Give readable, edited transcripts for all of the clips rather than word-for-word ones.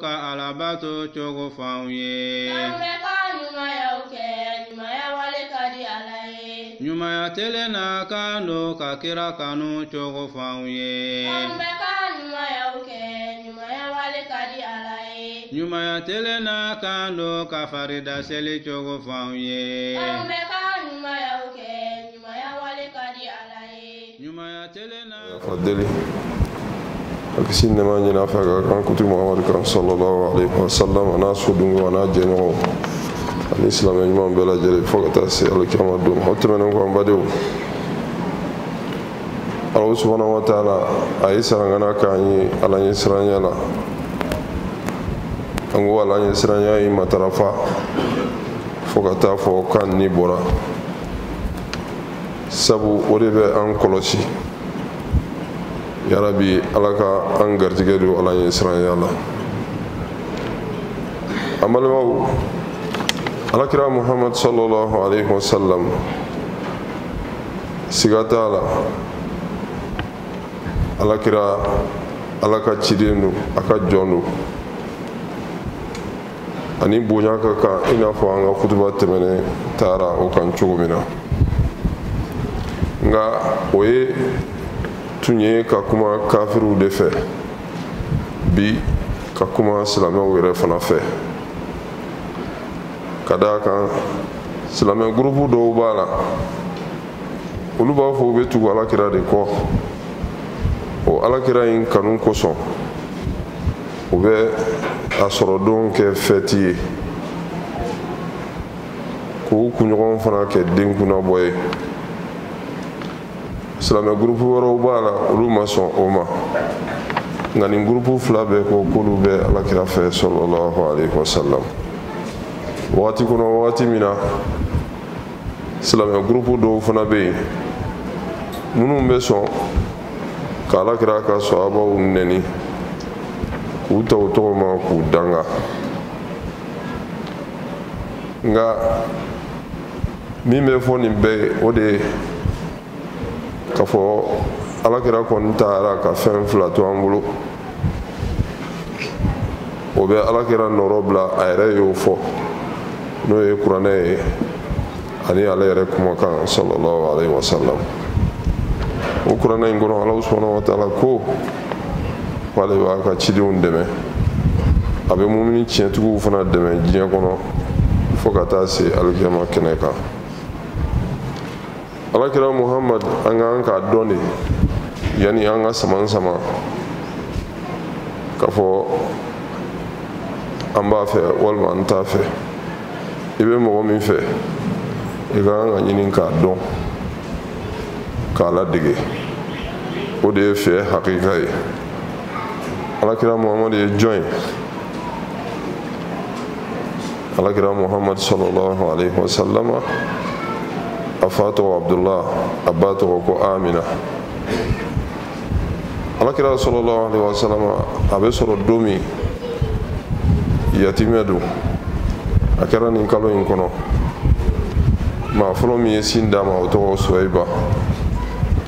ka alabato cogo f'anw ye. K'an bɛ ka ɲumanyaw kɛ ɲumanya wale ka di Ala ye. Ɲumanya telen na kan do ka kira kanu cogo f'anw ye. K'an bɛ ka ɲumanyaw kɛ ɲumanya wale ka di Ala ye. Ɲumanya telen na kan do ka farida seli cogo f'anw ye. K'an bɛ ka ɲumanyaw kɛ ɲumanya wale ka di Ala ye. Ɲumanya telen na. Fadeli akisi nema ɲina fɛ ka kan kutu Muhamadu kan sallallahu alaihi wasallam ana sudungu ana jɛɲɔgɔnw ani silamɛ ɲuman bɛɛ lajɛlen fo ka taa se alikiyama don ma o tɛmɛnen kɔ an badenw Alahu subhanahu wa ta'ala a ye sarangana k'an ye Ala ɲɛ siranya la an ko Ala ɲɛ siranya ye matarafa fo ka taa fɔ kan ni bɔra sabu o de bɛ an kɔlɔsi yarabi Ala ka an garijɛgɛ don Ala ɲɛ siranya la an balimaw Alakira Muhammad sallallahu alaihi wasallam siga t'a la Alakira Ala ka ciden don a ka jɔn don ani bonya ka kan i n'a fɔ an ka kutuba tɛmɛnen taara o kan cogo min na nka o ye tun ye ka kuma kafiriw de fɛ bi ka kuma silamɛw yɛrɛ fana fɛ ka d'a kan silamɛ gurupu dɔw b'a la olu b'a fɔ u bɛ tugu Alakira de kɔ o Alakira in kanu kosɔn u bɛ a sɔrɔ don kɛ fɛti ye k'u kunɲɔgɔn fana kɛ den kunnabɔ ye silamɛ gurupu wɛrɛw b'a la olu ma sɔn o ma nka nin gurupu fila bɛɛ ko k'olu bɛ Alakira fɛ sallallahu alaihi wasallam waati kɔnɔ waati min na silamɛ gurupu dɔw fana bɛ yen minnu bɛ sɔn ka Alakira ka sɔhabaw nɛni k'u ta o tɔgɔ ma k'u danga nka min bɛ fɔ nin bɛɛ ye o de ye k'a fɔ Alakira kɔni taara ka fɛn fila to an bolo o bɛ Alakira nɔrɔ bila a yɛrɛ y'o fɔ n'o ye kuranɛ ye ani ale yɛrɛ kumakan sallallahu alaihi wasallam o kuranɛ in kɔnɔ Alahu subhanahu wa ta'ala ko k'ale b'a ka cidenw dɛmɛ a bɛ mumini tiɲɛtigiw fana dɛmɛ diɲɛ kɔnɔ fo ka taa se alikiyama kɛnɛ kan Alakira Muhammad an k'an k'a dɔn de yanni an ka sama sama k'a fɔ an b'a fɛ walima an t'a fɛ i bɛ mɔgɔ min fɛ i ka kan ka ɲini k'a dɔn k'a ladege o de ye fɛ hakika ye Alakira Muhammad ye jɔn ye Alakira Muhammad sallallahu alaihi wasallam a fa tɔgɔ Abdullah a ba tɔgɔ ko Amina Alakira sallallahu alaihi wasallam a bɛ sɔrɔ don min yatimɛ don a kɛra nin kalo in kɔnɔ maa fɔlɔ min ye sin d'a ma o tɔgɔ Suwaiba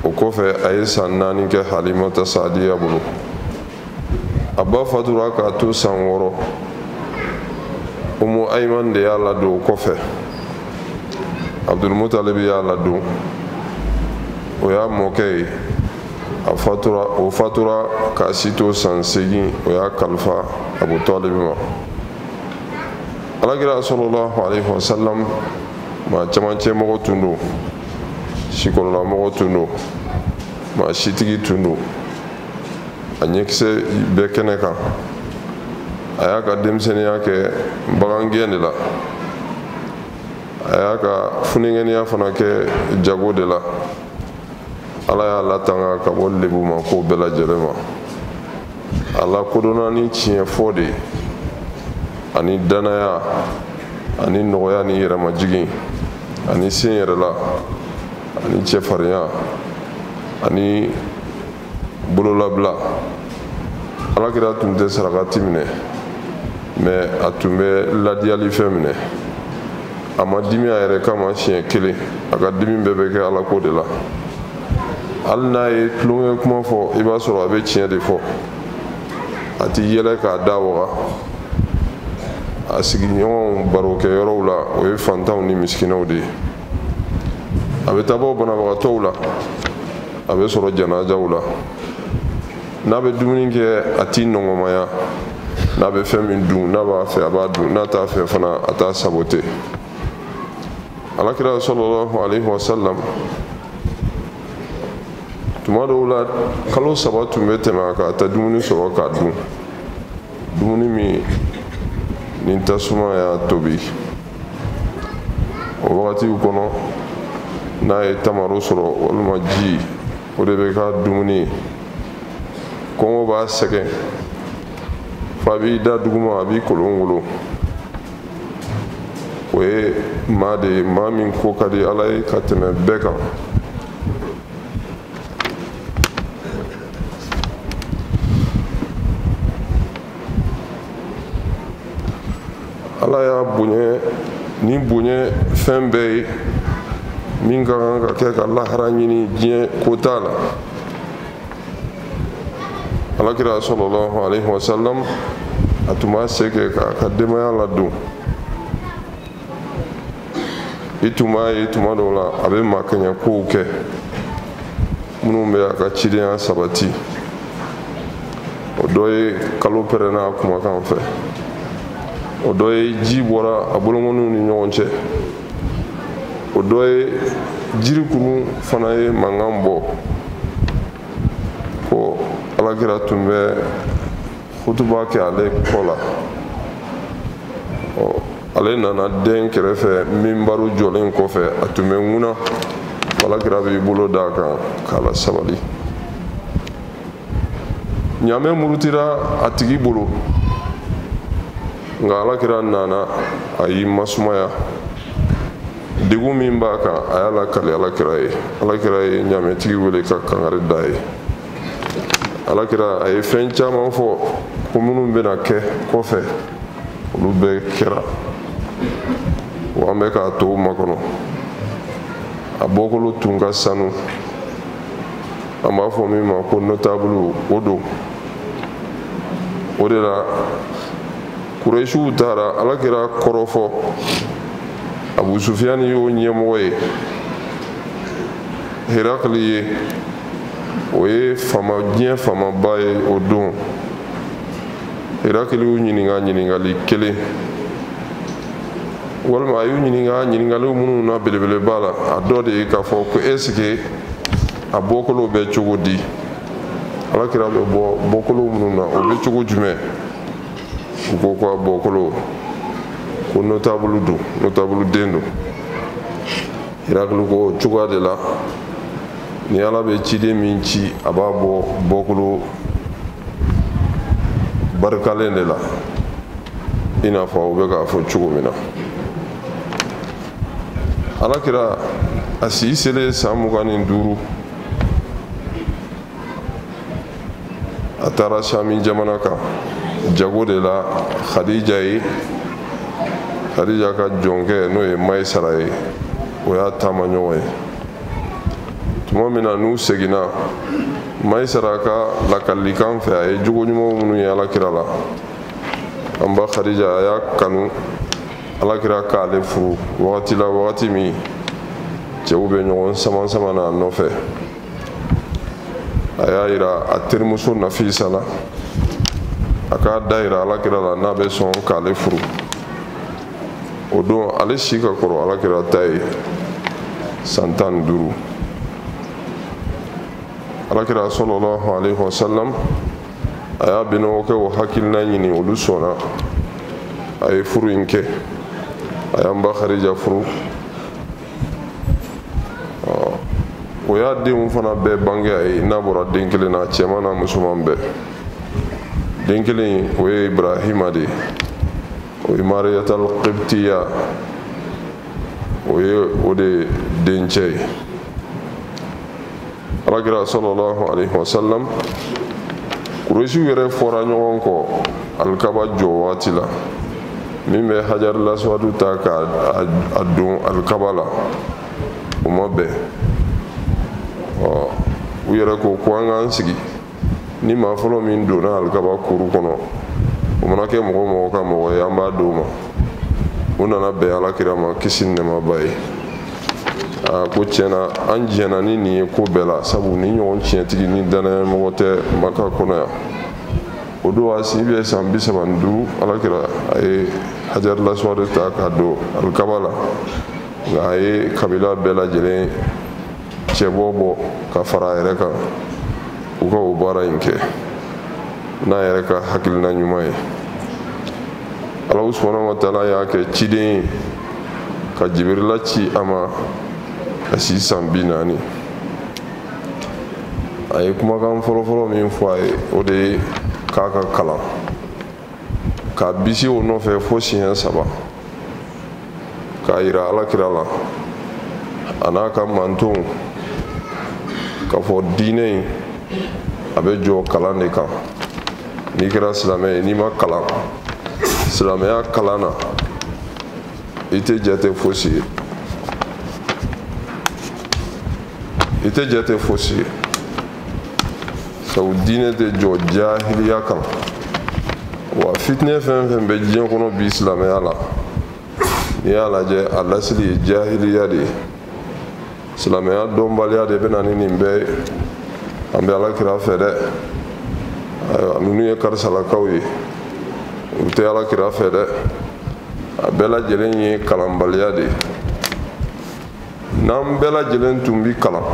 o kɔfɛ a ye san 4 kɛ Halimata Saadiya bolo a ba fatura k'a to san 6 Umu Ayman de y'a ladon o kɔfɛ Abdulmutalib y'a ladon o y'a mɔkɛ ye o fatura k'a si to san 8 o y'a kalifa Abu Talib ma Alakira sallallahu alaihi wasallam maa camancɛ mɔgɔ tun don sikɔrɔla mɔgɔ tun don maa sitigi tun don a ɲɛkisɛ bɛɛ kɛnɛ kan a y'a ka denmisɛnniya kɛ bagangɛn de la a y'a ka funɛŋɛniya fana kɛ jago de la Ala y'a latanga ka bɔ lebu ma ko bɛɛ lajɛlen ma a lakodɔnna ni tiɲɛ fɔ de ye ani danaya ani nɔgɔya ni yɛrɛmajigin ani sen yɛrɛ la ani cɛfarinya ani bololabila Alakira tun tɛ sarakati minɛ mais a tun bɛ ladiyali fɛn minɛ a ma dimi a yɛrɛ kama siɲɛ kelen a ka dimi bɛɛ bɛ kɛ Alako de la hali n'a ye tulonkɛ kuma fɔ i b'a sɔrɔ a bɛ tiɲɛ de fɔ a ti yɛlɛ k'a da waga a sigiɲɔgɔnw barokɛyɔrɔw la o ye fantanw ni misikinaw de ye a bɛ taa bɔ banabagatɔw la a bɛ sɔrɔ janajaw la n'a bɛ dumuni kɛ a t'i nɔgɔmaya n'a bɛ fɛn min dun n'a b'a fɛ a b'a dun n'a t'a fɛ fana a t'a sabote alakira sallallahu alaihi wasallam tuma dɔw la kalo 3 tun bɛ tɛmɛ a kan a tɛ dumuni sɔrɔ k'a dun dumuni min ni tasuma y'a tobi o wagatiw kɔnɔ n'a ye tamaro sɔrɔ walima ji o de bɛ k'a dumuni ye kɔngɔ b'a sɛgɛn fa b'i da duguma a b'i kolonkolon o ye maa de ye maa min ko ka di ala ye ka tɛmɛ bɛɛ kan ala y'a bonya ni bonya fɛn bɛɛ ye min ka kan ka kɛ ka lahara ɲini diɲɛ ko t'a la alakira sallallahu alaihi wasallam a tun b'a se kɛ k'a ka denbaya ladon i tun b'a ye tuma dɔw la a bɛ makɛɲɛ kow kɛ minnu bɛ a ka cidenya sabati o dɔ ye kalo pɛrɛnna a kumakan fɛ o dɔ ye ji bɔra a bolokɔniw ni ɲɔgɔn cɛ o dɔ ye jirikuru fana ye mankan bɔ ko alakira tun bɛ hutuba kɛ ale kɔ la ale nana den kɛrɛfɛ minbaru jɔlen kɔfɛ a tun bɛ ŋuna alakira b'i bolo d'a kan k'a la sabali ɲaamɛ murutira a tigi bolo nka alakira nana a y'i masumaya degun min b'a kan a y'a lakali alakira ye alakira ye ɲaamɛtigi wele ka kangari da ye alakira a ye fɛn caman fɔ ko minnu bɛna kɛ kɔfɛ olu bɛɛ kɛra wa an bɛ k'a to u makɔnɔ a bɔkolo tun ka sanu an b'a fɔ min ma ko notable o don o de la kurɛsiw taara alakira kɔrɔfɔ abu sufiyani y'o ɲɛmɔgɔ ye herakli ye o ye diɲɛ famaba ye o don herakli y'u ɲininka ɲininkali kelen walima a y'u ɲininka ɲininkaliw minnu na belebeleba la a dɔ de ye k'a fɔ ko esike a bɔkolow bɛ cogo di alakira bɛ bɔ bɔkolow minnu na o bɛ cogo jumɛn u ko ko a bɔkolo ko notable don notable den don herakli ko cogoya de la ni ala bɛ ciden min ci a b'a bɔ bɔkolo barikalen de la i n'a fɔ u bɛ k'a fɔ cogo min na alakira a si selen san 25 a taara sami jamana kan jago de la khadija ye khadija ka jɔnkɛ n'o ye mayisara ye o y'a taama ɲɔgɔn ye tuma min na n'u seginna mayisara ka lakalikan fɛ a ye jogo ɲumanw minnu ye alakira la an ba khadija a y'a kanu alakira k'ale furu wagati la wagati min cɛw bɛ ɲɔgɔn sama na a nɔfɛ a y'a yira a terimuso nafisa la a k'a da yira alakira la n'a bɛ sɔn k'ale furu o don ale si ka kɔrɔ alakira ta ye san 15 alakira sallallahu alaihi wasallam a y'a binɔgɔ kɛ o hakilina ɲini olu sɔnna a ye furu in kɛ a y'an ba khadija furu o y'a denw fana bɛɛ bange a ye n'a bɔra den kelen na cɛman n'a musoman bɛɛ den kelen o ye ibrahima de ye o ye mariyatal qibtiya o ye o de dencɛ ye alakira sallallahu alaihi wasallam kuresiw yɛrɛ fɔra ɲɔgɔn kɔ alikaba jɔ waati la min bɛ hajar laswadu ta k'a don alikaba la o ma bɛn u yɛrɛ ko an k'an sigi ni maa fɔlɔ min donna alikaba kuru kɔnɔ o mana kɛ mɔgɔ mɔgɔ ka mɔgɔ ye an b'a d'o ma o nana bɛn alakira ma kisi ni nɛɛmaba ye ko tiɲɛna an jɛnna ni nin ye ko bɛɛ la sabu ni ɲɔgɔn tiɲɛtigi ni danayamɔgɔ tɛ maka kɔnɔ yan o don a si bɛ san 35 alakira a ye hajar laswad ta ka don alikaba la nka a ye kabila bɛɛ lajɛlen cɛbɔ bɔ ka fara a yɛrɛ kan u ka o baara in kɛ n'a yɛrɛ ka hakilina ɲuman ye Alahu subhanahu wa ta'ala y'a kɛ ciden ye ka Jibirila ci a ma ka si san 40 a ye kumakan fɔlɔfɔlɔ min fɔ a ye o de ye k'a ka kalan k'a bisi o nɔfɛ fo siɲɛ 3 k'a yira alakira la a n'a ka mantonw k'a fɔ diinɛ in a bɛ jɔ kalan de kan n'i kɛra silamɛ ye n'i ma kalan silamɛya kalan na i tɛ jate fosi ye i tɛ jate fosi ye sabu diinɛ tɛ jɔ jahiliya kan wa fitinɛ fɛn fɛn bɛ diɲɛ kɔnɔ bi silamɛya la n'i y'a lajɛ a lasili ye jahiliya de ye silamɛya dɔnbaliya de bɛ na ni nin bɛɛ ye an bɛ alakira fɛ dɛ ayiwa ninnu ye karisalakaw ye u tɛ alakira fɛ dɛ a bɛɛ lajɛlen ye kalanbaliya de ye n'an bɛɛ lajɛlen tun bi kalan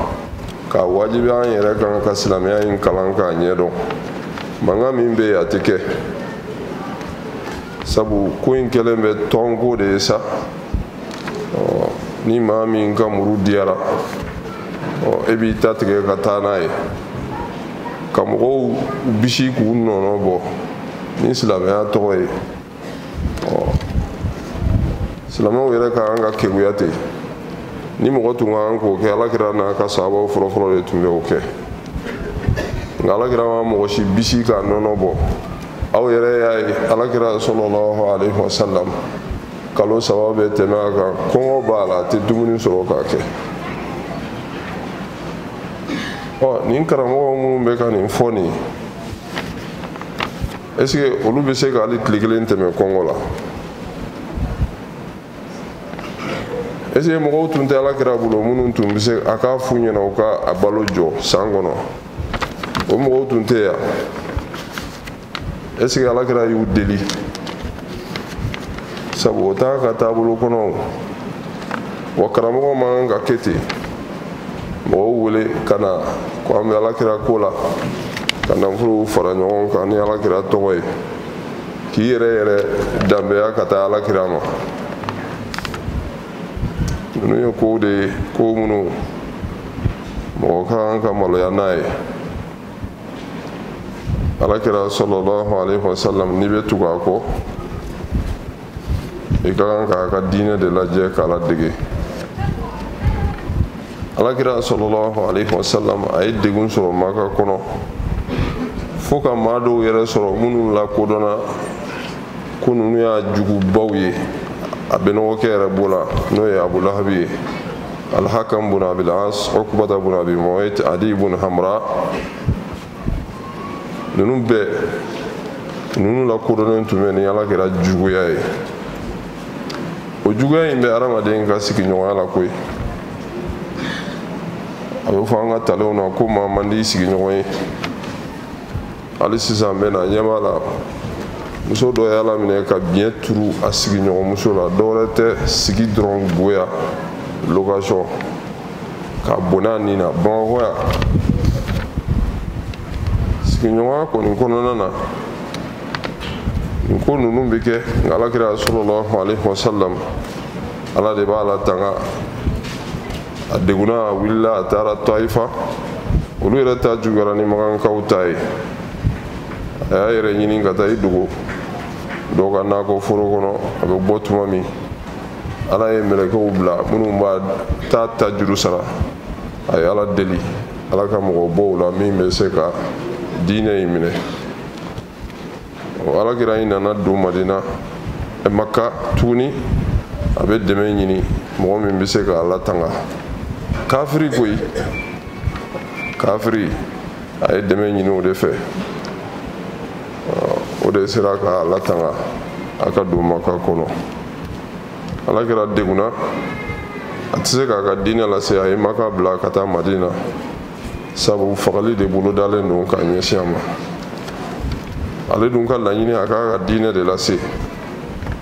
k'a wajibi an yɛrɛ kan ka silamɛya in kalan k'a ɲɛdɔn mankan min bɛ yen a tɛ kɛ sabu ko in kɛlen bɛ tɔnko de ye sa ni maa min ka muru diyara e b'i ta tigɛ ka taa n'a ye ka mɔgɔw bisi k'u nɔnɔ bɔ ni silamɛya tɔgɔ ye silamɛw yɛrɛ ka an ka keguya ten ni mɔgɔ tun ka an k'o kɛ alakira n'a ka sahabaw fɔlɔfɔlɔ de tun bɛ o kɛ nka alakira ma mɔgɔ si bisi k'a nɔnɔ bɔ aw yɛrɛ y'a ye alakira sallallahu alaihi wasallam kalo 3 bɛ tɛmɛ a kan kɔngɔ b'a la a tɛ dumuni sɔrɔ k'a kɛ nin karamɔgɔ minnu bɛ ka nin fɔ nin est-ce que olu bɛ se ka hali tile kelen tɛmɛ kɔngɔ la est-ce que mɔgɔw tun tɛ alakira bolo minnu tun bɛ se a k'a f'u ɲɛna u ka a balo jɔ san kɔnɔ o mɔgɔw tun tɛ yan est-ce que alakira y'u deli sabu o t'a ka taabolo kɔnɔ wa karamɔgɔ man kan ka kɛ ten mɔgɔw wele ka na ko an bɛ alakira ko la ka nafolow fara ɲɔgɔn kan ni alakira tɔgɔ ye k'i yɛrɛ yɛrɛ danbeya ka taa alakira ma ninnu ye kow de ye ko minnu mɔgɔ ka kan ka maloya n'a ye alakira sallallahu alaihi wasallam n'i bɛ tugu a kɔ i ka kan k'a ka diinɛ de lajɛ k'a ladege alakira sallallahu alaihi wasallam a ye degun sɔrɔ maka kɔnɔ fo ka maa dɔw yɛrɛ sɔrɔ minnu lakodɔnna ko ninnu y'a jugubaw ye a bɛnɔgɔkɛ yɛrɛ b'o la n'o ye abu lahabi ye alhakam bun abil as ukbata bun abi mu'ayt adi bun hamra ninnu bɛɛ ninnu lakodɔnnen tun bɛ ni alakira juguya ye o juguya in bɛ adamaden ka sigiɲɔgɔnya la koyi a bɛ fɔ an ka talew na ko maa man di sigiɲɔgɔn ye hali sisan n bɛ na ɲɛ b'a la muso dɔ ye ala minɛ ka biɲɛ turu a sigiɲɔgɔnmuso la dɔwɛrɛ tɛ sigi dɔrɔn goya location ka bon n'a nin na bamakɔ yan sigiɲɔgɔnya kɔni kɔnɔna na nin ko ninnu bɛ kɛ nka alakira sallallahu alaihi wasallam ala de b'a latanga a degunna a wulila a taara taifa olu yɛrɛ ta juguyara ni magankaw ta ye a y'a yɛrɛ ɲini ka taa i dogo dɔw ka nakɔ foro kɔnɔ a bɛ bɔ tuma min ala ye mɛlɛkɛw bila minnu b'a ta juru sara a ye ala deli ala ka mɔgɔ bɔ o la min bɛ se ka diinɛ in minɛ alakira in nana don madina maka tuguni a bɛ dɛmɛ ɲini mɔgɔ min bɛ se ka ala tanga kafiri koyi kafiri a ye dɛmɛ ɲini o de fɛ o de sera ka latanga a ka don Maka kɔnɔ. Alakira degunna a tɛ se k'a ka diinɛ lase a ye Maka bila ka taa Madina sabu fagali de bolo dalen don k'a ɲɛsin a ma. Ale dun ka laɲini a k'a ka diinɛ de lase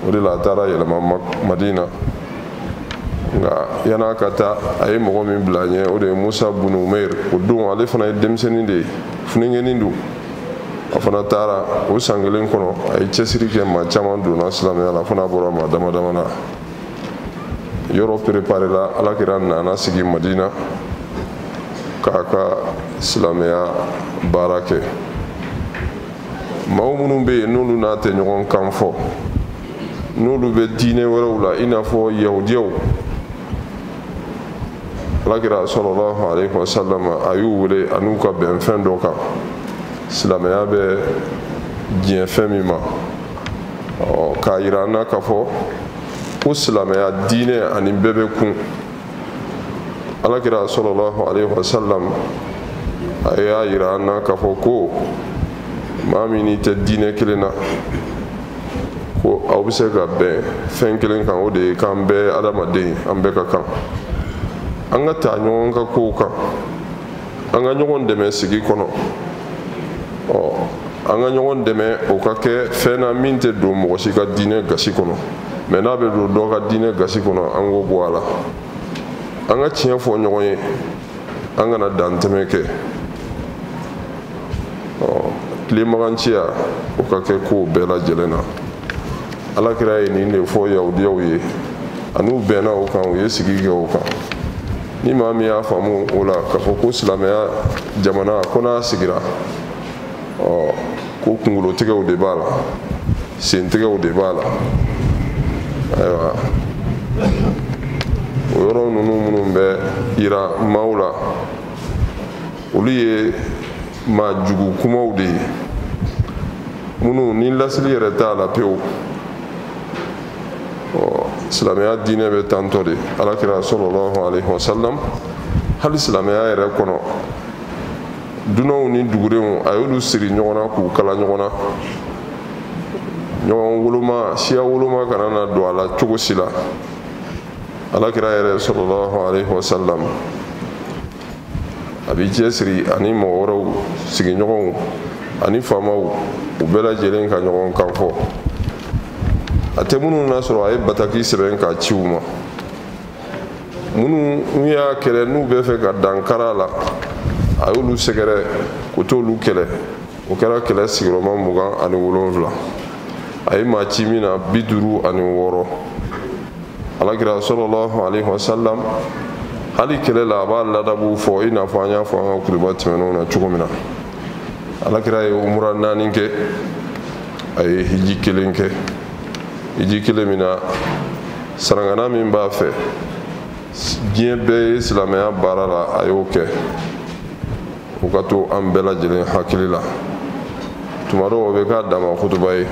o de la a taara yɛlɛma Madina nka yan'a ka taa a ye mɔgɔ min bila ɲɛ o de ye Musa bunu Umair. O don ale fana ye denmisɛnnin de ye, funengenin don. A fana taara o san kelen kɔnɔ a ye cɛsiri kɛ, maa caman donna silamɛya la fana bɔra maa dama dama na. Yɔrɔ préparé la, Alakira nana sigi Madina k'a ka silamɛya baara kɛ. Maa minnu bɛ yen n'olu n'a tɛ ɲɔgɔn kan fɔ, n'olu bɛ diinɛ wɛrɛw la i n'a fɔ yahudiyaw, Alakira sallallahu alayhi wa sallam a y'u wele a n'u ka bɛnfɛn dɔ kan. Silamɛya bɛ diɲɛ fɛn min ma, k'a yira an na k'a fɔ ko silamɛya diinɛ ani bɛɛ bɛ kun. Alakira sallallahu alayhi wa sallam a y'a yira an na k'a fɔ ko maa min n'i tɛ diinɛ kelen na ko aw bɛ se ka bɛn fɛn kelen kan, o de ye k'an bɛɛ adamaden an bɛɛ ka kan. An ka taa ɲɔgɔn ka kow kan, an ka ɲɔgɔn dɛmɛ sigi kɔnɔ. An ka ɲɔgɔn dɛmɛ o ka kɛ fɛn na min tɛ don mɔgɔ si ka diinɛ gasi kɔnɔ, mɛ n'a bɛ don dɔ ka diinɛ gasi kɔnɔ an k'o bɔ a la. An ka tiɲɛ fɔ ɲɔgɔn ye, an kana dantɛmɛ kɛ. Tilemaganciya o ka kɛ kow bɛɛ lajɛlen na. Alakira ye nin de fɔ yahudiyaw ye, an'u bɛnna o kan, u ye sigi kɛ o kan. Ni maa min y'a faamu o la k'a fɔ ko silamɛya jamana ko n'a sigira ko kunkolotigɛw de b'a la, sentigɛw de b'a la. Ayiwa, o yɔrɔ ninnu minnu bɛ yira maaw la olu ye maa jugu kumaw de ye minnu ni lasili yɛrɛ t'a la pewu. Silamɛya diinɛ bɛ tantɔ de. Alakira sallallahu alayhi wa sallam hali silamɛya yɛrɛ kɔnɔ dunanw ni dugudenw a y'olu siri ɲɔgɔn na k'u kala ɲɔgɔn na. Ɲɔgɔn woloma, siya woloma kana na don a la cogo si la. Alakira yɛrɛ sallallahu alayhi wa sallam a b'i cɛsiri ani mɔgɔ wɛrɛw sigiɲɔgɔnw ani faamaw u bɛɛ lajɛlen ka ɲɔgɔn kan fɔ. A tɛ minnu na sɔrɔ a ye bataki sɛbɛn k'a ci u ma. Minnu n'u y'a kɛlɛ n'u bɛ fɛ ka dankara la a y'olu sɛgɛrɛ k'u t'olu kɛlɛ. O kɛra kɛlɛ sigiyɔrɔma 27. A ye maa ci min na 56. Alakira sallallahu alayhi wa sallam hali kɛlɛ la a b'a ladabu fɔ i n'a fɔ an y'a fɔ an ka kuruba tɛmɛnenw na cogo min na. Alakira ye umura 4 kɛ, a ye hiji 1 kɛ. Hiji 1 min na sarangana min b'a fɛ diɲɛ bɛɛ ye silamɛya baara la a y'o kɛ. O ka to an bɛɛ lajɛlen hakili la. Tuma dɔw o bɛ k'a dama kutuba ye,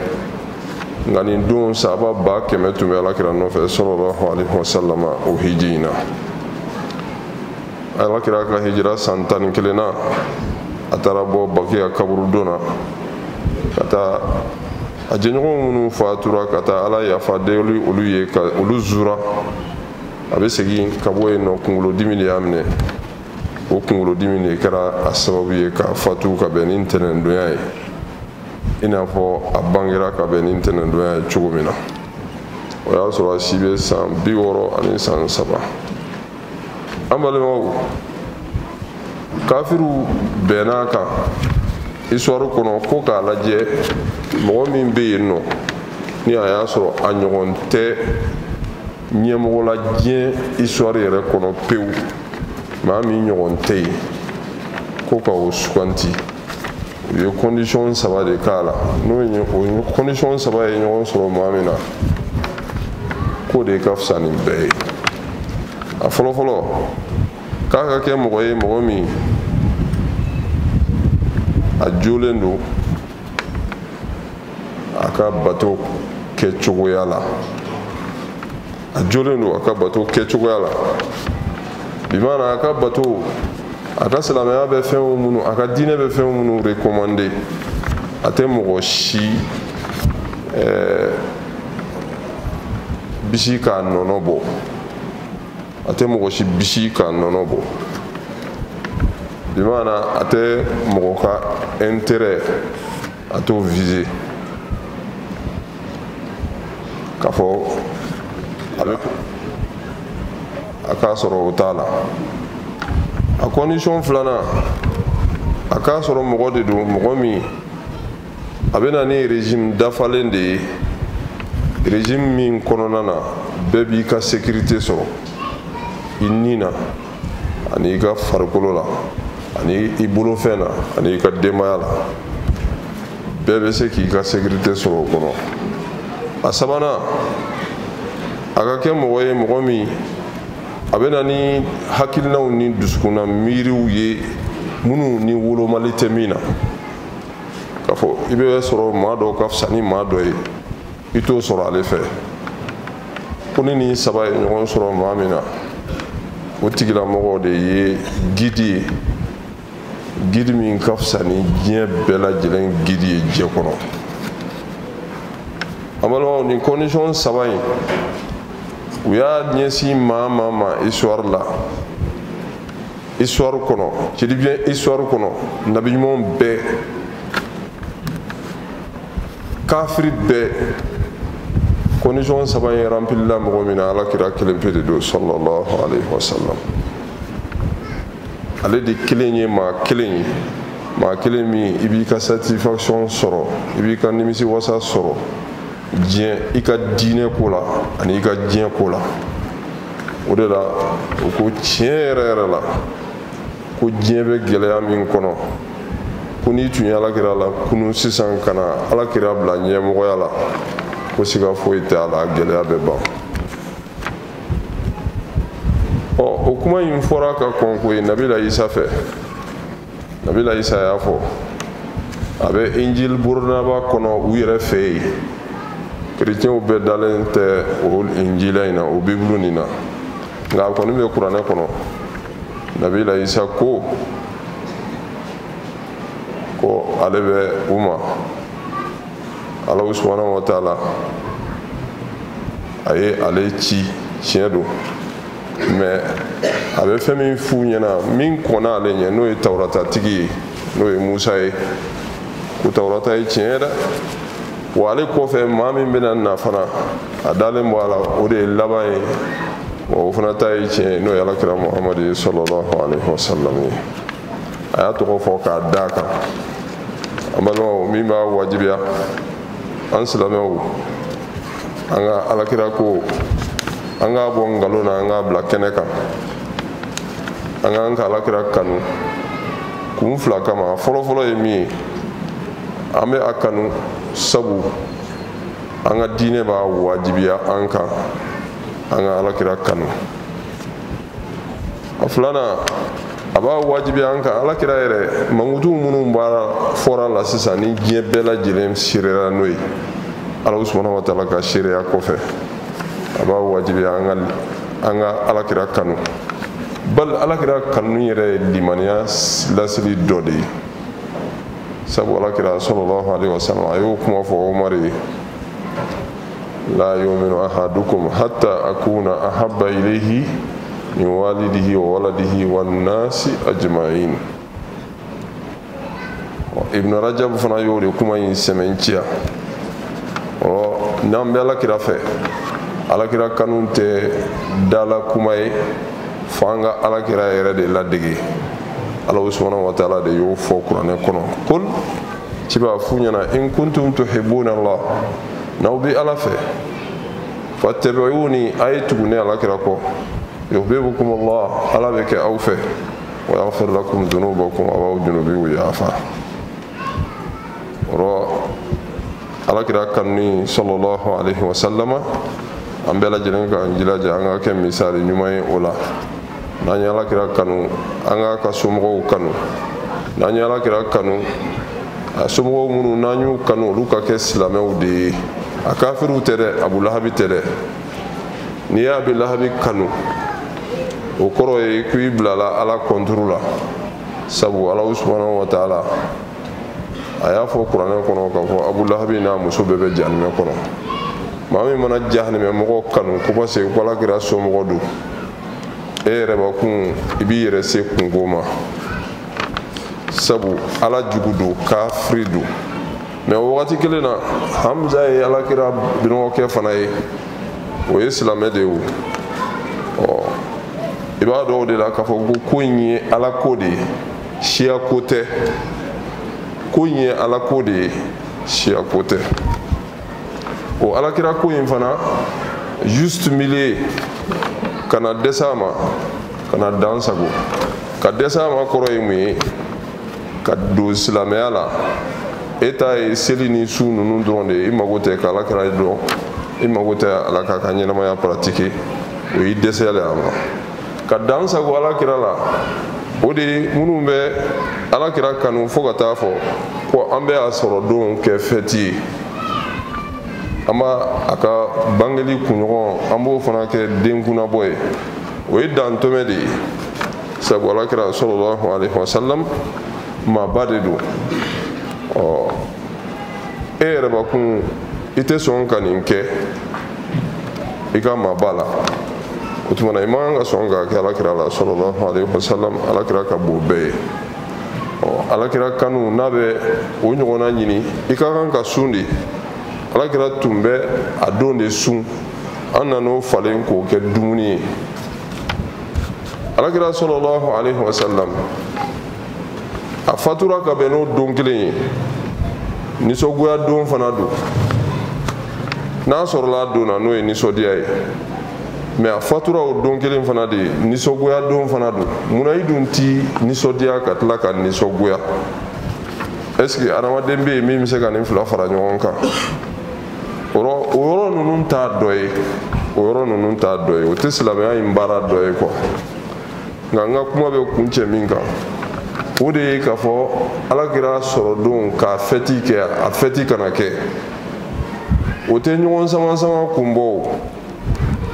nka nin don sahaba 100 tun bɛ Alakira nɔfɛ sallallahu alayhi wa sallam o hiji in na. Alakira ka hijira san 11 na a taara bɔ Bakiya kaburu don na ka taa a jɛɲɔgɔn minnu fatura ka taa Ala yafa deli olu ye ka olu zura. A bɛ segin ka bɔ yen nɔ kunkolodimi de y'a minɛ. O kunkolodimi de kɛra a sababu ye ka fatu ka bɛn ni ntɛnɛndonya ye, i n'a fɔ a bangera ka bɛn ni ntɛnɛndonya ye cogo min na. O y'a sɔrɔ a si bɛ san 63. An balimaw, kafiru bɛnn'a kan histoire kɔnɔ ko k'a lajɛ mɔgɔ min bɛ yen nɔ ni a y'a sɔrɔ a ɲɔgɔn tɛ ɲɛmɔgɔ la diɲɛ histoire yɛrɛ kɔnɔ pewu, maa min ɲɔgɔn tɛ yen, ko ka o suganti. U ye condition 3 de k'a la. N'o ye o condition 3 ye ɲɔgɔn sɔrɔ maa min na, k'o de ka fisa nin bɛɛ ye. A fɔlɔfɔlɔ k'a ka kɛ mɔgɔ ye mɔgɔ min a jolen don a ka bato kɛcogoya la. A jolen don a ka bato kɛcogoya la. Bi maana a ka bato aka silamɛya bɛ fɛn minnu a ka diinɛ bɛ fɛn minnu recommandé a tɛ mɔgɔ si bisi k'a nɔnɔ bɔ a tɛ mɔgɔ si bisi k'a nɔnɔ bɔ bimaana a tɛ mɔgɔ ka intérêt a t'o viser k'a fɔ a k'a sɔrɔ o t'a la a condition filanan a k'a sɔrɔ mɔgɔ de don mɔgɔ min a bɛ na ni régime dafalen de ye régime min kɔnɔna na bɛɛ b'i ka sécurité sɔrɔ i ni na ani i ka farikolo la ani i bolofɛn na ani i ka denbaya la bɛɛ bɛ se k'i ka sécurité sɔrɔ o kɔnɔ a sabanan a ka kɛ mɔgɔ ye mɔgɔ min a bɛ na ni hakilinaw ni dusukunna miiriw ye minnu ni wolomali tɛ min na k'a fɔ i bɛ sɔrɔ maa dɔw ka fisa ni maa dɔ ye i t'o sɔrɔ ale fɛ ko ni nin saba ye ɲɔgɔn sɔrɔ maa min na o tigilamɔgɔ de ye guide ye guide min ka fisa ni diɲɛ bɛɛ lajɛlen guide ye diɲɛ kɔnɔ an balimaw nin condition saba in u y'a ɲɛsin maa ma histoire la histoire kɔnɔ je dis bien histoire kɔnɔ nabiɲumanw bɛɛ kafiri bɛɛ condition saba in rempilila mɔgɔ min na alakira kelen pe de don sallallahu alayhi wa sallam ale de kelen ye maa kelen min i b'i ka satisfaction sɔrɔ i b'i ka nimisi wasa sɔrɔ diɲɛ i ka diinɛ ko la ani i ka diɲɛ ko la o de la o ko tiɲɛ yɛrɛ la ko diɲɛ bɛ gɛlɛya min kɔnɔ ko n'i tun ye alakira la kunu sisan ka na alakira bila ɲɛmɔgɔya la ko siga foyi tɛ a la gɛlɛya bɛ ban o kuma in fɔra ka kɔn ko ye nabila isa fɛ nabila isa y'a fɔ a bɛ injil burunaba kɔnɔ u yɛrɛ fɛ yen chrétienw bɛɛ dalen tɛ o injila in na o bibulu nin na nka a kɔni bɛ kuranɛ kɔnɔ nabila isa ko ale bɛ u ma Ala subhanahu wa ta'ala a ye ale ci tiɲɛ don mais a bɛ fɛn min f'u ɲɛna min kɔnna ale ɲɛ n'o ye tawuratatigi ye n'o ye Musa ye ko tawurata ye tiɲɛ ye dɛ wa ale kɔfɛ maa min bɛna na fana a dalen bɔ a la o de ye laban ye wa o fana ta ye tiɲɛ ye n'o ye alakira Muhamadu ye sallallahu alaihi wa sallam ye a y'a tɔgɔ fɔ k'a d'a kan an balimaw min b'a wajibiya an silamɛw an ka alakira ko an k'a bɔ nkalon na an k'a bila kɛnɛ kan an k'an ka alakira kanu kun fila kama fɔlɔfɔlɔ ye min ye an bɛ a kanu sabu an ka diinɛ b'a wajibiya an kan an ka alakira kanu a filanan a b'a wajibiya an kan alakira yɛrɛ mankutu minnu b'a fɔra la sisan ni diɲɛ bɛɛ lajɛlen seerela n'o ye Ala subhanahu wa ta'ala ka seereya kɔfɛ a b'a wajibiya an ka alakira kanu bali alakira kanu yɛrɛ ye limaniya lasili dɔ de ye sabu alakira sallallahu alaihi wa sallam a y'o kuma fɔ Umar ye la yu'minu ahadukum hatta akuna ahabba ilayhi min walidihi wa waladihi wan nasi ajma'in Ibn Rajab fana y'o de kuma in sɛmɛnciya n'an bɛ alakira fɛ alakira kanu tɛ dala kuma ye fo an ka alakira yɛrɛ de ladege Ala subhanahu wa ta'ala de y'o fɔ kuranɛ kɔnɔ kul ci b'a f'u ɲɛna in kuntum tuhibbuna Allah n'aw bɛ ala fɛ fattabi'uni a ye tugu ne alakira kɔ yuhibbukum Allah ala bɛ kɛ aw fɛ wa yaghfir lakum dhunubakum a b'aw junubiw yafa alakira kanuni sallallahu alaihi wa sallama an bɛɛ lajɛlen k'an jilaja an ka kɛ misali ɲuman ye o la n'an ye alakira kanu an ka somɔgɔw kanu n'an ye alakira kanu a somɔgɔw minnu n'an y'u kanu olu ka kɛ silamɛw de ye a kafiriw tɛ dɛ Abu Lahabi tɛ dɛ n'i y'a Abu Lahabi kanu o kɔrɔ ye k'i bilala ala kɔnturu la sabu ala subhanahu wa ta'ala aya fo qur'an kono ka fo abu lahabi na muso bebe jahannama kono mami mana jahannama mo kanu ko ba se ko la gira so mo du e reba kun ibi yere se kun goma sabu ala jugudu kafridu mais wakati kelen na hamza ye ala kira bino ke fana ye o ye silamɛ de o i b'a dɔn o de la k'a fɔ ko in ye ala ko de ye siya ko tɛ ko in ye ala ko de ye siya ko tɛ o alakira ko in fana juste milieu kana dɛsɛ a ma kana dan sago ka dɛsɛ a ma kɔrɔ ye mun ye ka don silamɛya la e ta ye seli ni su ninnu dɔrɔn de ye i mago tɛ ka alakira dɔn i mago tɛ ala k'a ka ɲɛnamaya pratiquer o y'i dɛsɛlen a ma ka dan sago alakira la o de minnu bɛ alakira kanu fo ka taa fɔ ko an bɛ a sɔrɔ don kɛ fɛti ye an b'a a ka bangeli kunɲɔgɔn an b'o fana kɛ denkunnabɔ ye o ye dantɔmɛ de ye sabu alakira sallallahu alaihi wasallam maaba de don e yɛrɛ bakun i tɛ sɔn ka nin kɛ i ka maaba la o tuma na i man ka sɔn ka kɛ alakira la sallallahu alaihi wasallam alakira ka bon bɛɛ ye alakira kanu n'a bɛ o ɲɔgɔnna ɲini i ka kan ka sun de alakira tun bɛ a don de sun an nan'o falen k'o kɛ dumuni ye alakira sallallahu alaihi wasallam a fatura ka bɛn n'o don kelen ye nisɔngoya don fana don n'a sɔrɔla a donna n'o ye nisɔndiya ye mais a fatura o don kelen fana de ye nisɔngoya don fana don munna i dun ti nisɔndiya ka tila ka nisɔngoya est ce que adamaden bɛ yen min bɛ se ka nin fila fara ɲɔgɔn kan o yɔrɔ ninnu t'a dɔ ye o yɔrɔ ninnu t'a dɔ ye o tɛ silamɛya in baara dɔ ye quoi nka n ka kuma bɛ kun cɛ min kan o de ye k'a fɔ alakira sɔrɔ don ka fɛti kɛ a fɛti kana kɛ o tɛ ɲɔgɔn sama sama kun bɔ o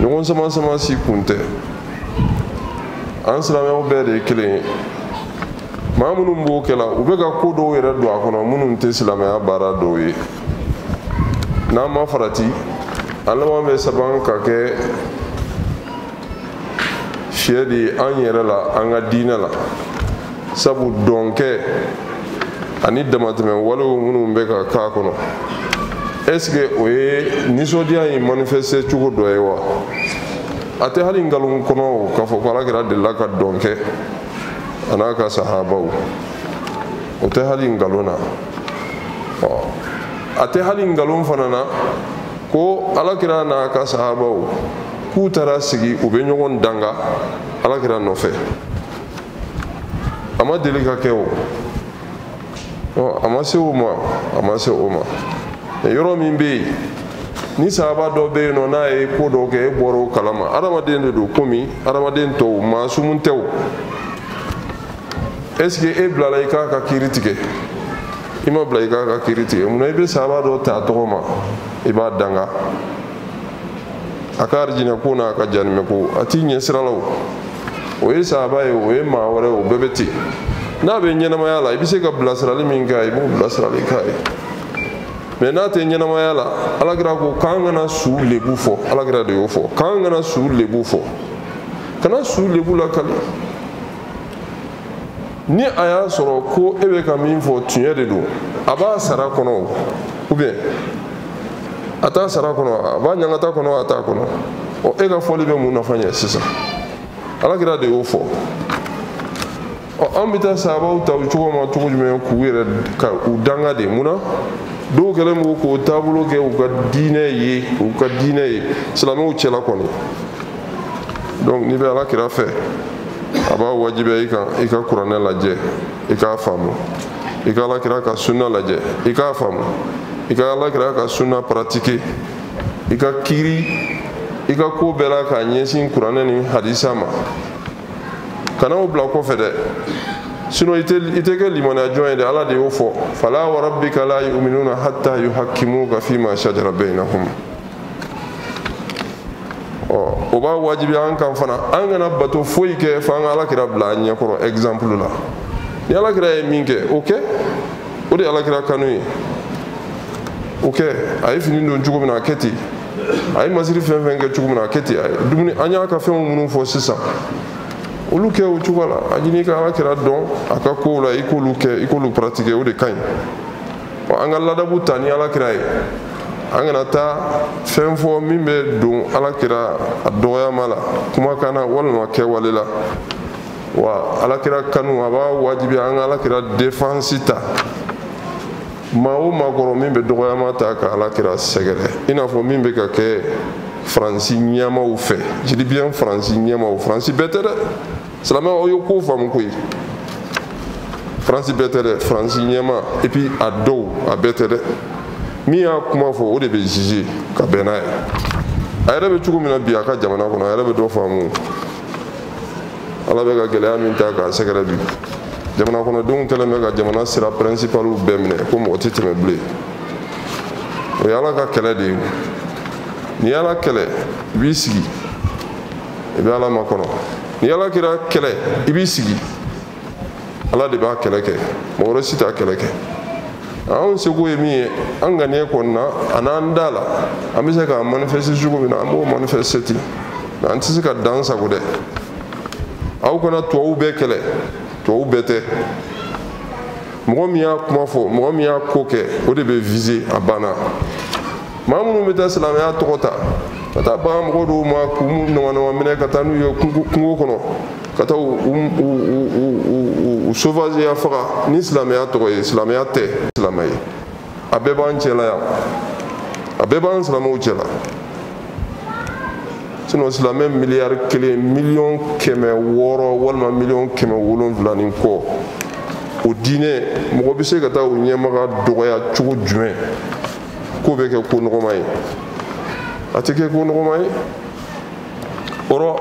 ɲɔgɔn sama sama si kun tɛ an silamɛw bɛɛ de ye kelen ye maa minnu b'o kɛ la u bɛ ka ko dɔw yɛrɛ don a kɔnɔ minnu tɛ silamɛya baara dɔw ye n'an ma farati an laban bɛ saban ka kɛ fiyɛ de ye an yɛrɛ la an ka diinɛ la sabu dɔnkɛ ani damatɛmɛ walew minnu bɛ ka k'a kɔnɔ est ce que o ye nisɔndiya in manifester cogo dɔ ye wa a tɛ hali nkalon kɔnɔ o k'a fɔ ko alakira delila ka dɔnkɛ a n'a ka sahabaw o tɛ hali nkalon na a tɛ hali nkalon fana na ko alakira n'a ka sahabaw k'u taara sigi u bɛ ɲɔgɔn danga alakira nɔfɛ a ma deli ka kɛ o a ma se o ma yɔrɔ min bɛ yen ni sahaba dɔ bɛ yen nɔ n'a ye ko dɔ kɛ e bɔra o kalama adamaden de don komi adamaden tɔw maasumu tɛ o est ce que e bilala i k'a ka kiiri tigɛ i ma bila i k'a ka kiiri tigɛ munna i bɛ sahaba dɔ ta a tɔgɔ ma i b'a danga a ka arijinɛ ko n'a ka janimɛ ko a t'i ɲɛ sira la o ye sahaba ye o ye maa wɛrɛ o bɛɛ bɛ ten n'a bɛ ɲɛnamaya la i bɛ se ka bilasirali min k'a ye i b'o bilasirali k'a ye mais n'a tɛ ɲɛnamaya la alakira ko k'an kana su lebu fɔ alakira de y'o fɔ k'an kana su lebu fɔ kana su lebu lakali ni a y'a sɔrɔ ko e bɛ ka min fɔ tiɲɛ de don a b'a sara kɔnɔ ou bien a t'a sara kɔnɔ a b'a ɲaŋata kɔnɔ a t'a kɔnɔ e ka fɔli bɛ mun nafa ɲɛ sisan alakira de y'o fɔ an bɛ taa sahabaw ta cogo ma cogo jumɛn k'u yɛrɛ ka u danga de mun na dɔw kɛlen b'o k'o taabolo kɛ u ka diinɛ ye silamɛw cɛla kɔni donc n'i bɛ alakira fɛ a b'a wajibiya i kan i ka kuranɛ lajɛ i k'a faamu i ka alakira ka sunna lajɛ i k'a faamu i ka alakira ka sunna pratiquer i ka kiiri i ka ko bɛɛ la k'a ɲɛsin kuranɛ ni hadisa ma kana o bila kɔfɛ dɛ sinon i tɛ kɛ limaniya jɔn ye dɛ ala de y'o fɔ fala wa rabbika la yu'minuna hatta yuhakkimuka fima shajara bainahum o b'a wajibiya an kan fana an kana bato foyi kɛ f'an ka alakira bila an ɲɛkɔrɔ exemple la ni alakira ye min kɛ o kɛ o de ye alakira kanu ye o kɛ a ye fini don cogo min na a kɛ ten a ye masiri fɛn fɛn kɛ cogo min na a kɛ ten dumuni an y'a ka fɛnw minnu fɔ sisan olu kɛ o cogo la a ɲini ka alakira dɔn a ka kow la i k'olu kɛ i k'olu pratiquer o de ka ɲi an ka ladabu ta ni alakira ye an kana taa fɛn fɔ min bɛ don alakira a dɔgɔyama la kumakan na walima kɛwale la wa alakira kanu a b'a wajibi an ka alakira défense ta maa o maa kɔrɔ min bɛ dɔgɔyama ta ka alakira sɛgɛrɛ i n'a fɔ min bɛ ka kɛ faransi ɲɛmaw fɛ je dis bien faransi ɲɛmaw faransi bɛɛ tɛ dɛ silamɛw aw ye ko faamu koyi faransi bɛɛ tɛ dɛ faransi ɲɛma et puis a dɔw a bɛɛ tɛ dɛ min y'a kuma fɔ o de bɛ juger ka bɛn n'a ye a yɛrɛ bɛ cogo min na bi a ka jamana kɔnɔ a yɛrɛ bɛ dɔ faamu ala bɛ ka gɛlɛya min ta k'a sɛgɛrɛ bi jamana kɔnɔdenw kɛlen bɛ ka jamana sira principaliw bɛɛ minɛ ko mɔgɔ tɛ tɛmɛ bilen o ye ala ka kɛlɛ de ye n'i ye ala kɛlɛ i b'i sigi i bɛ ala makɔnɔ n'i ye ala kira kɛlɛ i b'i sigi ala de b'a kɛlɛ kɛ mɔgɔ wɛrɛ si t'a kɛlɛ kɛ anw seko ye min ye an ŋaniya kɔni na a n'an da la an bɛ se k'a manifester cogo min na an b'o manifester ten nka an tɛ se ka dan sago dɛ aw kana tubabuw bɛɛ kɛlɛ tubabuw bɛɛ tɛ mɔgɔ min y'a kuma fɔ mɔgɔ min y'a ko kɛ o de bɛ viser a banna maa minnu bɛ taa silamɛya tɔgɔ ta ka taa bagan mɔgɔ dɔw ma k'u nama minɛ ka taa n'u ye kungo kɔnɔ ka taa u sauvageya faga ni silamɛya tɔgɔ ye silamɛya tɛ silamɛ ye a bɛɛ b'an cɛla yan a bɛɛ b'an silamɛw cɛla sinon silamɛ miliyari 1 miliyɔn 600 walima miliyɔn 700 ni kɔ o diinɛ mɔgɔ bɛ se ka taa o ɲɛmaga dɔgɔya cogo jumɛn k'o bɛ kɛ ko nɔgɔma ye a tɛ kɛ ko nɔgɔma ye kɔrɔ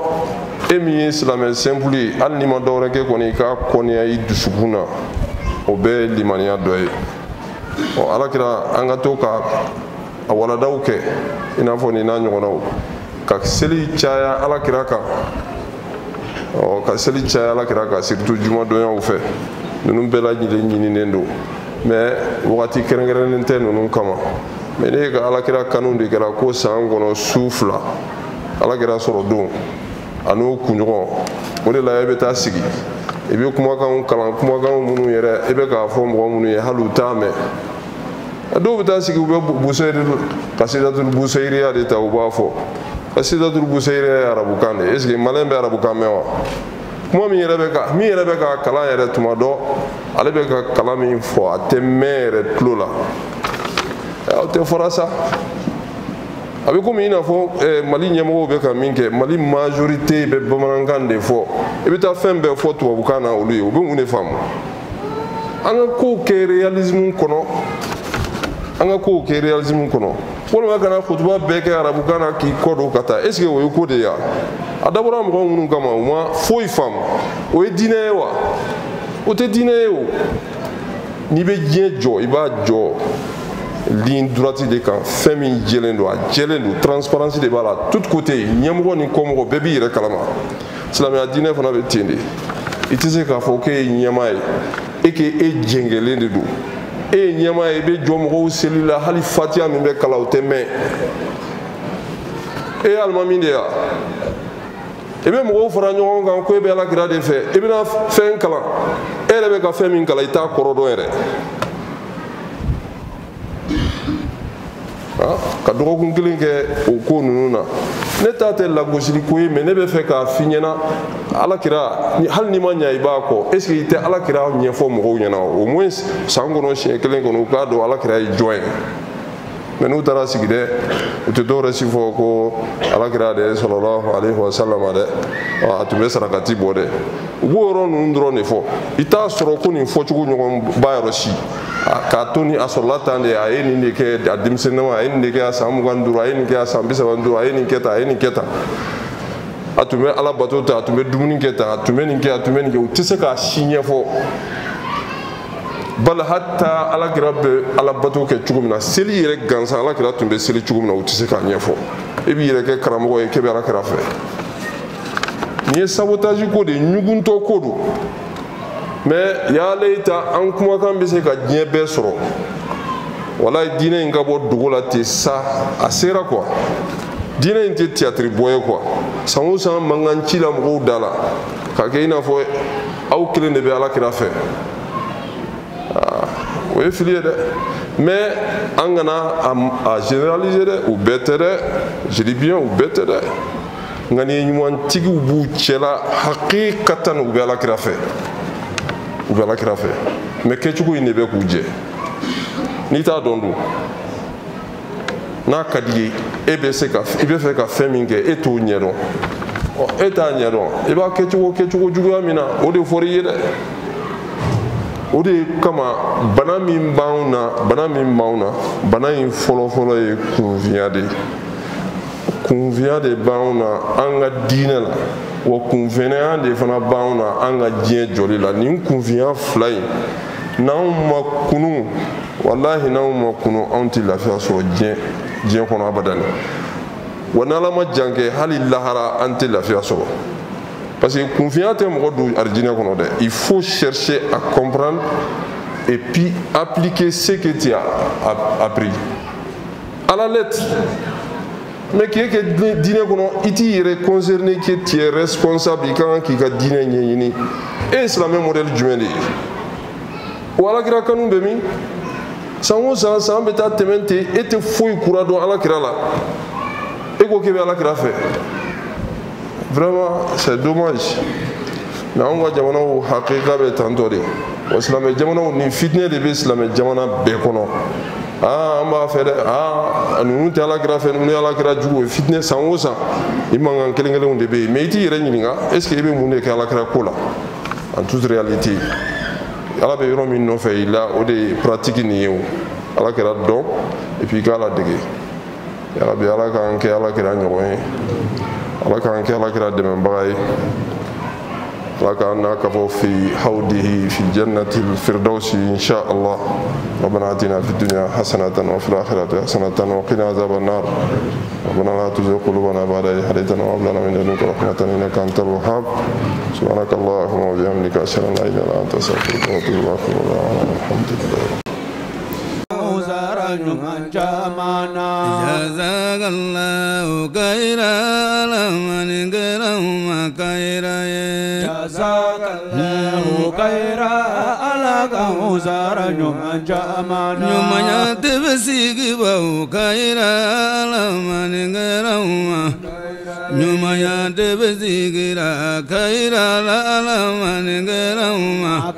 e min ye silamɛ simple ye hali n'i ma dɔwɛrɛ kɛ kɔni i k'a kɔniya i dusukun na o bɛɛ ye limaniya dɔ ye alakira an ka to ka a waladaw kɛ i n'a fɔ nin n'a ɲɔgɔnnaw ka seli caya alakira kan ka seli caya alakira kan surtout jumadonyaw fɛ ninnu bɛɛ lajɛlen ɲininen don mais wagati kɛrɛnkɛrɛnnen tɛ ninnu kama mais ne ka alakira kanu de kɛra ko san kɔnɔ su 2 alakira sɔrɔ don a n'o kunɲɔgɔn o de la e bɛ taa sigi i bɛ kumakanw kalan kumakan minnu yɛrɛ e bɛ k'a fɔ mɔgɔ minnu ye hali u t'a mɛn a dɔw bɛ taa sigi u bɛ kasidatul busayriya de ta u b'a fɔ kasidatul busayriya ye arabukan de est ce que maliyɛn bɛ arabukan mɛn wa kuma min yɛrɛ bɛ ka kalan yɛrɛ tuma dɔ ale bɛ ka kalan min fɔ a tɛ mɛn yɛrɛ tulo la aw tɛ fɔra sa a bɛ komi i n'a fɔ mali ɲɛmɔgɔw bɛ ka min kɛ mali majorité bɛ bamanankan de fɔ i bɛ taa fɛn bɛɛ fɔ tubabukan na olu ye u bɛ mun de faamu an ka kow kɛ réalisme kɔnɔ walima kana kutuba bɛɛ kɛ arabukan na k'i kɔ don ka taa est ce que o ye ko de ye a dabɔra mɔgɔ minnu kama u ma foyi faamu o ye diinɛ ye wa o tɛ diinɛ ye o n'i bɛ diɲɛ jɔ i b'a jɔ ligne droite de kan fɛn min jɛlen don a jɛlen don transparence de b'a la tout côté ɲɛmɔgɔ ni kɔmɔgɔ bɛɛ b'i yɛrɛ kalama silamɛya diinɛ fana bɛ ten de i tɛ se k'a fɔ k'e ye ɲɛmaa ye et que e jɛngɛlen de don e ye ɲɛmaa ye i bɛ jɔ mɔgɔw seli la hali fatiha min bɛ kalan o tɛ mɛn e ye alimami de ye wa i bɛ mɔgɔw fara ɲɔgɔn kan ko e bɛ alakira de fɛ i bɛna fɛn kalan e yɛrɛ bɛ ka fɛn min kalan i t'a kɔrɔ dɔn yɛrɛ ka dɔgɔkun kelen kɛ o ko ninnu na ne ta tɛ lagosili ko ye mais ne bɛ fɛ k'a f'i ɲɛna alakira hali n'i ma ɲɛ i b'a kɔ est ce que i tɛ alakira ɲɛfɔ mɔgɔw ɲɛna au moins san kɔnɔ siɲɛ kelen kɔnɔ u k'a dɔn alakira ye jɔn ye mais n'u taara sigi dɛ u tɛ dɔwɛrɛ si fɔ ko alakira de sallallahu alaihi wasallam dɛ a tun bɛ sarakati bɔ dɛ u b'o yɔrɔ ninnu dɔrɔn de fɔ i t'a sɔrɔ ko nin fɔcogo ɲɔgɔn ba yɔrɔ si k'a to ni a sɔrɔla tan de a ye nin de kɛ a denmisɛnninma a ye nin de kɛ a san 25 a ye nin kɛ a san 35 a ye nin kɛ tan a ye nin kɛ tan a tun bɛ ala bato ta a tun bɛ dumuni kɛ tan a tun bɛ nin kɛ a tun bɛ nin kɛ u tɛ se k'a si ɲɛfɔ bali hatta alakira bɛ ala bato kɛ cogo min na seli yɛrɛ gansan alakira tun bɛ seli cogo min na u tɛ se k'a ɲɛfɔ e b'i yɛrɛ kɛ karamɔgɔ ye k'e bɛ alakira fɛ nin ye sabotage ko de ye ɲuguntɔ ko don mais ya leita an kuma kan bɛ se ka diɲɛ bɛɛ sɔrɔ walayi diinɛ in ka bɔ dugu la ten sa a sera quoi diinɛ in tɛ théâtre bɔ ye quoi san o san mankan ci la mɔgɔw da la ka kɛ i n'a fɔ aw kelen de bɛ alakira fɛ o ye fili ye dɛ mais an kana a généraliser dɛ u bɛɛ tɛ dɛ je dis bien u bɛɛ tɛ dɛ nka ni ɲumantigiw b'u cɛla hakikatan u bɛ alakira fɛ u bɛ alakira fɛ mais kɛcogo in de bɛ k'u jɛ n'i t'a dɔn dun n'a ka di ye e bɛ se ka i bɛ fɛ ka fɛn min kɛ e t'o ɲɛdɔn e t'a ɲɛdɔn i b'a kɛcogo juguya min na o de fɔra i ye dɛ o de kama bana min b'anw na bana in fɔlɔ ye kunfiya de ye kunfiya de b'anw na an ka diinɛ la wa kunfɛnɛya de fana b'anw na an ka diɲɛ jɔli la nin kunfiya fila in n'anw ma kunu walahi n'anw ma kunu anw tɛ lafiya sɔrɔ diɲɛ kɔnɔ abadani wa n'ala ma jan kɛ hali lahara an tɛ lafiya sɔrɔ parce que kunfiya tɛ mɔgɔ don arijinɛ kɔnɔ dɛ il faut chercher à comprendre et puis appliquer ce que tu as appris à la lettre mais k'e kɛ diinɛ kɔnɔ i t'i yɛrɛ concerné que tu es responsable i ka kan k'i ka diinɛ ɲɛɲini e ye silamɛ modèle jumɛn de ye o alakira kanu bɛ min san o san bɛ taa tɛmɛ ten e tɛ foyi kura dɔn alakira la e ko k'e bɛ alakira fɛ vraiment c'est dommage mais anw ka jamanaw hakika bɛ tantɔ de wa silamɛ jamanaw nin fitinɛ de bɛ silamɛ jamana bɛɛ kɔnɔ an b'a fɛ dɛ ninnu tɛ alakira fɛ ninnu ye alakira jugu ye fitinɛ san o san i mankan kelen kelenw de bɛ yen mais i t'i yɛrɛ ɲininka est ce que i bɛ mun de kɛ alakira ko la en toute réalité ala bɛ yɔrɔ min nɔfɛ i la o de ye pratique nin ye o alakira dɔn et puis i k'a ladege yarabi ala k'an kɛ alakira ɲɔgɔn ye ala k'an kɛ alakira dɛmɛbaga ye ala k'an n'a ka bɔ fi hawdihi fi jannati firdausi insha Allah ربنا آتنا في الدنيا حسنة وفي الآخرة حسنة وقنا عذاب النار ربنا لا تزغ قلوبنا بعد إذ هديتنا وهب لنا من لدنك رحمة إنك أنت الوهاب سبحانك اللهم وبحمدك أشهد أن لا إله إلا أنت أستغفرك وأتوب إليك الحمد لله جزاك الله خيرا لمن كرم خيرا جزاك الله خيرا على كوزار نمان جامانا نمان يتبسيك بو خيرا لمن كرم نمان يتبسيك خيرا لمن كرم